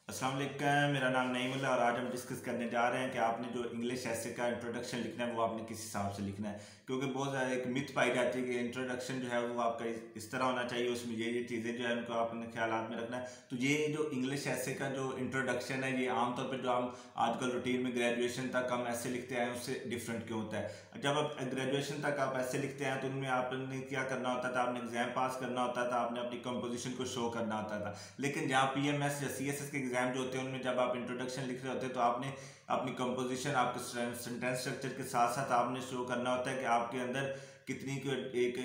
अस्सलाम वालेकुम, मेरा नाम नईमुल्लाह और आज हम डिस्कस करने जा रहे हैं कि आपने जो इंग्लिश ऐसे का इंट्रोडक्शन लिखना है वो आपने किस हिसाब से लिखना है। क्योंकि बहुत ज़्यादा एक मिथ पाई जाती है कि इंट्रोडक्शन जो है वो आपका इस तरह होना चाहिए, उसमें ये चीज़ें जो है उनको आपने ख्यालात में रखना है। तो ये जो इंग्लिश ऐसे का जो इंट्रोडक्शन है ये आमतौर पर जो हम आजकल रूटीन में ग्रेजुएशन तक हम ऐसे लिखते हैं उससे डिफरेंट क्यों होता है। जब आप ग्रेजुएशन तक आप ऐसे लिखते हैं तो उनमें आपने क्या करना होता था, आपने एग्जाम पास करना होता था, आपने अपनी कंपोजिशन को शो करना होता था। लेकिन जहाँ पीएमएस या सीएसएस के एग्जाम जो होते हैं उनमें जब आप इंट्रोडक्शन लिख रहे होते हैं तो आपने अपनी कंपोजिशन, आपके सेंटेंस स्ट्रक्चर के साथ साथ आपने शो करना होता है कि आपके अंदर कितनी एक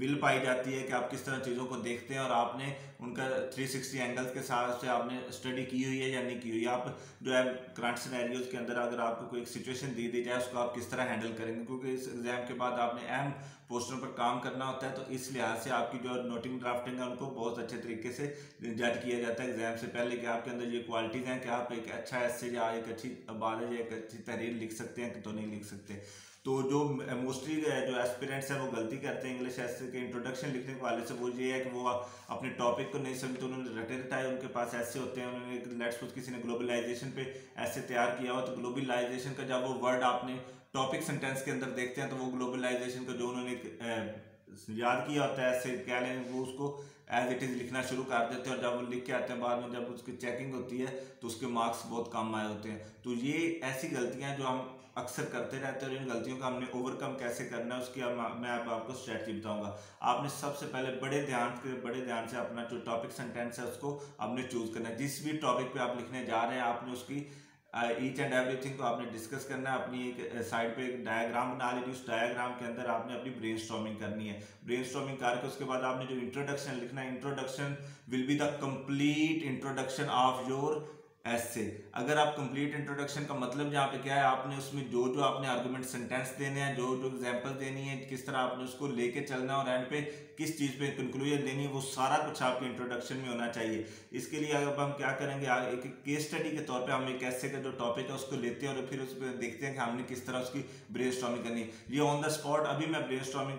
विल पाई जाती है कि आप किस तरह चीज़ों को देखते हैं और आपने उनका 360 एंगल्स के साथ से आपने स्टडी की हुई है या नहीं की हुई है। आप जो है करंट सिनेरियोज के अंदर अगर आपको कोई एक सिचुएशन दी जाए उसको आप किस तरह हैंडल करेंगे, क्योंकि इस एग्जाम के बाद आपने अहम पोस्टरों पर काम करना होता है। तो इस लिहाज से आपकी जो नोटिंग ड्राफ्टिंग है उनको बहुत अच्छे तरीके से जज किया जाता है एग्जाम से पहले कि आपके अंदर ये क्वालिटीज़ हैं कि आप एक अच्छा ऐसे या एक अच्छी बात या एक अच्छी तहरीर लिख सकते हैं कि तो नहीं लिख सकते। तो जो मोस्टली जो एस्पिरेंट्स हैं वो गलती करते हैं इंग्लिश ऐसे के इंट्रोडक्शन लिखने के वाले से, वो ये है कि वो अपने टॉपिक को नहीं समझते, उन्होंने रटे रटाए उनके पास ऐसे होते हैं। उन्होंने लेट्स सपोज किसी ने ग्लोबलाइजेशन पे ऐसे तैयार किया हो तो ग्लोबलाइजेशन का जब वो वर्ड आपने टॉपिक सेंटेंस के अंदर देखते हैं तो वो ग्लोबलाइजेशन का जो उन्होंने याद किया होता है ऐसे कह लें वो उसको एज इट इज़ लिखना शुरू कर देते हैं और जब वो लिख के आते हैं बाद में जब उसकी चेकिंग होती है तो उसके मार्क्स बहुत कम आए होते हैं। तो ये ऐसी गलतियां जो हम अक्सर करते रहते हैं और इन गलतियों का हमने ओवरकम कैसे करना है उसकी मैं आपको स्ट्रेटजी बताऊंगा। आपने सबसे पहले बड़े ध्यान से अपना जो टॉपिक सेंटेंस है उसको आपने चूज करना है। जिस भी टॉपिक पे आप लिखने जा रहे हैं आपने उसकी ईच एंड एवरीथिंग को आपने डिस्कस करना है। अपनी एक साइड पे एक डायग्राम बना लीजिए, उस डायग्राम के अंदर आपने अपनी ब्रेनस्टॉर्मिंग करनी है। ब्रेनस्टॉर्मिंग करके उसके बाद आपने जो इंट्रोडक्शन लिखना है, introduction will be the complete introduction of your ऐसे। अगर आप कंप्लीट इंट्रोडक्शन का मतलब यहाँ पे क्या है, आपने उसमें जो जो आपने आर्गुमेंट सेंटेंस देने हैं, जो जो एग्जांपल देनी है, किस तरह आपने उसको लेके चलना है और एंड पे किस चीज़ पे कंक्लूजन देनी है, वो सारा कुछ आपके इंट्रोडक्शन में होना चाहिए। इसके लिए अब हम क्या करेंगे, एक केस स्टडी के तौर पे हम एक ऐसे का जो टॉपिक है उसको लेते हैं और फिर उस पर देखते हैं कि हमने किस तरह उसकी ब्रेनस्टॉर्मिंग करनी है। ये ऑन द स्पॉट अभी मैं ब्रेनस्टॉर्मिंग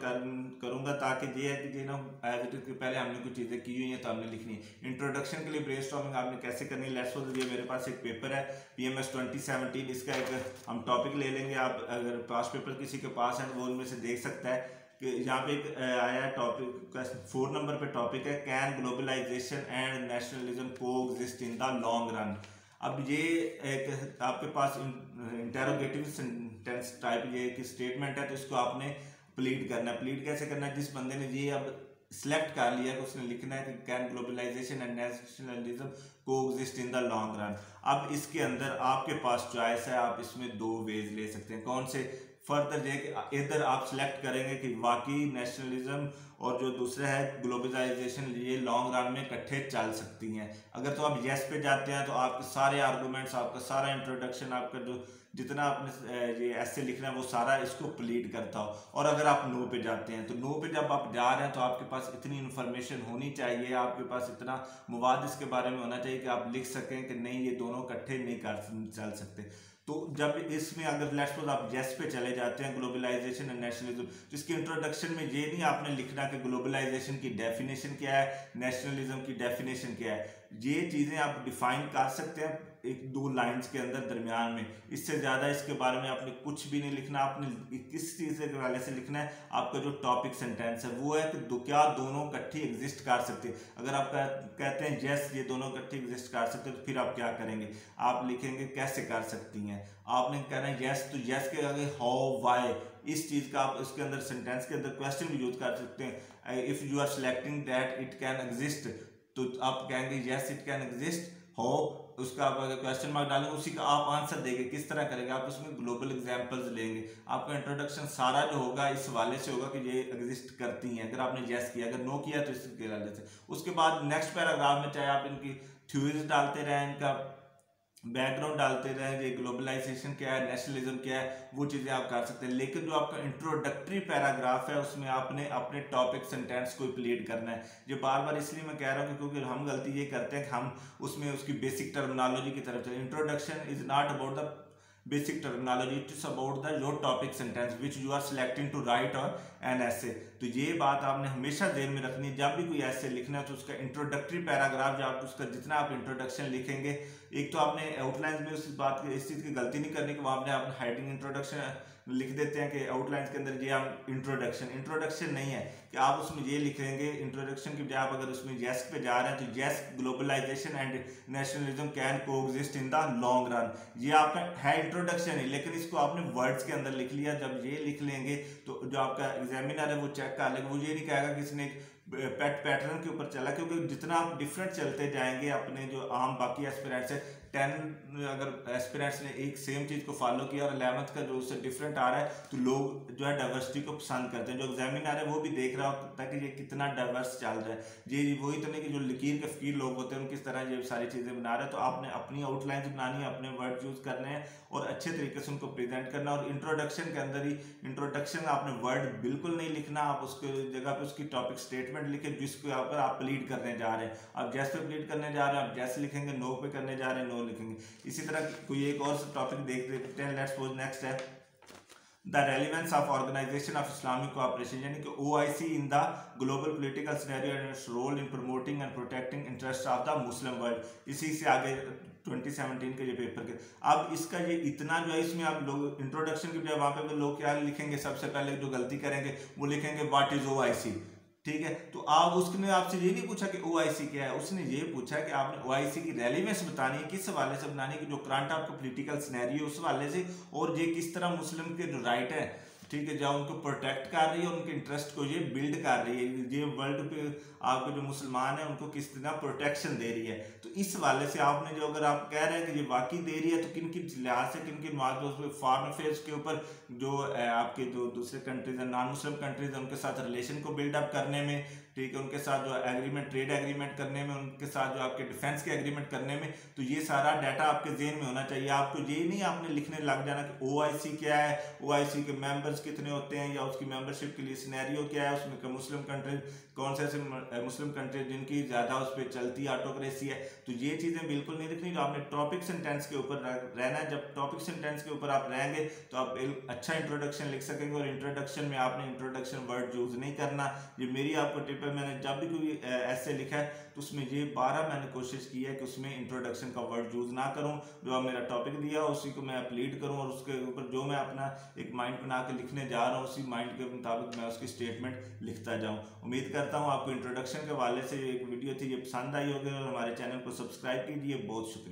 करूंगा ताकि ये है कि ना पहले हमने कुछ चीज़ें की हुई हैं तो हमने लिखनी है। इंट्रोडक्शन के लिए ब्रेनस्टॉर्मिंग आपने कैसे करनी है, लेट्स सपोज ये मेरे पास एक पेपर है पीएमएस 2017, इसका एक हम टॉपिक ले लेंगे। आप अगर पास पेपर किसी के पास है तो वो उनमें से देख सकता है कि यहाँ पे एक आया है टॉपिक का 4 नंबर पे टॉपिक है, can globalisation and nationalism coexist in the long run. अब ये एक आपके पास इंटेरोगेटिव सेंटेंस टाइप ये एक स्टेटमेंट है तो इसको आपने प्लीड करना है। प्लीड कैसे करना है, जिस बंदे ने ये अब सिलेक्ट कर लिया कि उसने लिखना है कि can globalisation and nationalism coexist in the long run. अब इसके अंदर आपके पास चॉइस है, आप इसमें 2 वेज ले सकते हैं। कौन से? फर्दर ये कि इधर आप सिलेक्ट करेंगे कि वाकई नेशनलिज्म और जो दूसरा है ग्लोबलाइजेशन ये लॉन्ग रन में इकट्ठे चल सकती हैं। अगर तो आप येस पे जाते हैं तो आपके सारे आर्गूमेंट्स, आपका सारा इंट्रोडक्शन, आपका जो जितना आपने ये ऐसे लिखना है वो सारा इसको प्लीड करता हो। और अगर आप नो पे जाते हैं तो नो पे जब आप जा रहे हैं तो आपके पास इतनी इन्फॉर्मेशन होनी चाहिए, आपके पास इतना मवाद इसके बारे में होना चाहिए कि आप लिख सकें कि नहीं ये दोनों इकट्ठे नहीं कर चल सकते। तो जब इसमें अगर लेट्स सपोज आप येस पे चले जाते हैं ग्लोबलाइजेशन एंड नेशनलिज्म, तो इसके इंट्रोडक्शन में ये नहीं आपने लिखना कि ग्लोबलाइजेशन की डेफिनेशन क्या है, नेशनलिज्म की डेफिनेशन क्या है। ये चीज़ें आप डिफाइन कर सकते हैं 1-2 लाइंस के अंदर दरमियान में, इससे ज़्यादा इसके बारे में आपने कुछ भी नहीं लिखना। आपने किस चीज़ के वाले से लिखना है, आपका जो टॉपिक सेंटेंस है वो है कि क्या दोनों इकट्ठी एग्जिस्ट कर सकते हैं। अगर आप कहते हैं यस ये दोनों इकट्ठी एग्जिस्ट कर सकते हैं तो फिर आप क्या करेंगे, आप लिखेंगे कैसे कर सकती हैं। आपने कहना है यस, तो यस के आगे हाउ, व्हाई, इस चीज़ का आप इसके अंदर सेंटेंस के अंदर क्वेश्चन भी यूज कर सकते हैं। If you are selecting that it can exist तो आप कहेंगे यस इट कैन एग्जिस्ट, हो उसका आप अगर क्वेश्चन मार्क डालेंगे उसी का आप आंसर देंगे। किस तरह करेंगे, आप उसमें ग्लोबल एग्जांपल्स लेंगे। आपका इंट्रोडक्शन सारा जो होगा इस वाले से होगा कि ये एग्जिस्ट करती हैं। अगर आपने यस किया, अगर नो किया तो इसके वाले से। उसके बाद नेक्स्ट पैराग्राफ में चाहे आप इनकी थ्योरीज डालते रहें, इनका बैकग्राउंड डालते रहे, ये ग्लोबलाइजेशन क्या है, नेशनलिज्म क्या है, वो चीज़ें आप कर सकते हैं। लेकिन जो आपका इंट्रोडक्टरी पैराग्राफ है उसमें आपने अपने टॉपिक सेंटेंस को प्लीड करना है। ये बार बार इसलिए मैं कह रहा हूँ क्योंकि हम गलती ये करते हैं कि हम उसमें उसकी बेसिक टर्मिनोलॉजी की तरफ चले। Introduction is not about the basic terminology, it is about the your topic sentence which you are selecting to write on an essay। तो ये बात आपने हमेशा ध्यान में रखनी है। जब भी कोई ऐसे लिखना है तो उसका इंट्रोडक्टरी पैराग्राफ, जब उसका जितना आप इंट्रोडक्शन लिखेंगे, एक तो आपने आउटलाइन में उस बात की, इस चीज़ की गलती नहीं करनी कि वहाँ आपने अपना हेडिंग इंट्रोडक्शन लिख देते हैं कि आउटलाइन के अंदर ये आप इंट्रोडक्शन नहीं है कि आप उसमें ये लिखेंगे इंट्रोडक्शन की बजाय आप अगर उसमें येस पे जा रहे हैं तो yes globalisation and nationalism can coexist in the long run, ये आपका है इंट्रोडक्शन ही, लेकिन इसको आपने वर्ड्स के अंदर लिख लिया। जब ये लिख लेंगे तो जो आपका एग्जामिनर है वो चेक कर लेगा, वो ये नहीं कहेगा कि इसने पेट पैटर्न के ऊपर चला, क्योंकि जितना आप डिफरेंट चलते जाएंगे अपने जो आम बाकी एस्पिरेंट्स है, 10 अगर एस्पिरेंट्स ने एक सेम चीज़ को फॉलो किया और 11th का जो उससे डिफरेंट आ रहा है तो लोग जो है डाइवर्सिटी को पसंद करते हैं। जो एग्जामिनर है वो भी देख रहा होता है कि ये कितना डाइवर्स चल रहा है। ये वही तो नहीं कि जो लकीर के फकीर लोग होते हैं उन किस तरह ये सारी चीज़ें बना रहे हैं। तो आपने अपनी आउटलाइन बनानी है, अपने वर्ड यूज़ करने हैं और अच्छे तरीके से उनको प्रेजेंट करना। और इंट्रोडक्शन के अंदर ही इंट्रोडक्शन आपने वर्ड बिल्कुल नहीं लिखना, आप उसके जगह पे उसकी टॉपिक स्टेटमेंट लिखे जिसको यहाँ पर आप प्लीड करने जा रहे हैं। आप जैस पे प्लीड करने जा रहे हैं आप जैसे लिखेंगे, नो पे करने जा रहे हैं नो लिखेंगे। इसी तरह कोई एक और टॉपिक देख लेते हैं। लेट्स सपोज नेक्स्ट है the relevance of organisation of Islamic cooperation, यानी कि OIC in the global political scenario and its role in promoting and protecting interest of the Muslim world. इसी से आगे 2017 के ये पेपर के अब इसका ये इतना जो है, इसमें आप लोग इंट्रोडक्शन की बजाय वहाँ पे लोग क्या लिखेंगे, सबसे पहले जो गलती करेंगे वो लिखेंगे व्हाट इज OIC, ठीक है। तो आप उसने आपसे ये नहीं पूछा कि OIC क्या है, उसने ये पूछा कि आपने OIC की रेलिवेंस बतानी है, किस हवाले से बनानी है कि जो करंट आपका पॉलिटिकल सिनेरियो उस हवाले से, और ये किस तरह मुस्लिम के जो राइट है, ठीक है, जहाँ उनको प्रोटेक्ट कर रही है, उनके इंटरेस्ट को ये बिल्ड कर रही है, ये वर्ल्ड पे आपके जो मुसलमान है उनको किस तरह प्रोटेक्शन दे रही है। तो इस वाले से आपने जो, अगर आप कह रहे हैं कि ये वाकई दे रही है, तो किन किन लिहाज से, किन किन फॉरेन अफेयर्स के ऊपर जो आपके जो दूसरे कंट्रीज है, नॉन मुस्लिम कंट्रीज है, उनके साथ रिलेशन को बिल्डअप करने में, ठीक है, उनके साथ जो एग्रीमेंट, ट्रेड एग्रीमेंट करने में, उनके साथ जो आपके डिफेंस के एग्रीमेंट करने में, तो ये सारा डाटा आपके जेहन में होना चाहिए। आपको ये नहीं आपने लिखने लग जाना कि OIC क्या है, OIC के मेंबर्स कितने होते हैं, या उसकी मेंबरशिप के लिए सिनेरियो क्या है, उसमें के मुस्लिम कंट्रीज कौन से ऐसे मुस्लिम कंट्रीज जिनकी ज़्यादा उस पर चलती ऑटोक्रेसी है। तो ये चीज़ें बिल्कुल नहीं लिखनी। जो आपने टॉपिक सेंटेंस के ऊपर रहना है, जब टॉपिक सेंटेंस के ऊपर आप रहेंगे तो आप एक अच्छा इंट्रोडक्शन लिख सकेंगे। और इंट्रोडक्शन में आपने इंट्रोडक्शन वर्ड यूज़ नहीं करना। ये मेरी आपको टिप है, मैंने जब भी कोई ऐसे लिखा है तो उसमें ये 12 मैंने कोशिश की है कि उसमें इंट्रोडक्शन का वर्ड यूज़ ना करूँ। जो आप मेरा टॉपिक दिया उसी को मैं प्लीड करूँ, और उसके ऊपर जो मैं अपना एक माइंड बना के लिखने जा रहा हूँ उसी माइंड के मुताबिक मैं उसकी स्टेटमेंट लिखता जाऊँ। उम्मीद करता हूँ आपको इंट्रोडक्शन के हवाले से एक वीडियो थी ये पसंद आई होगी, और हमारे चैनल को सब्सक्राइब कीजिए। बहुत शुक्रिया।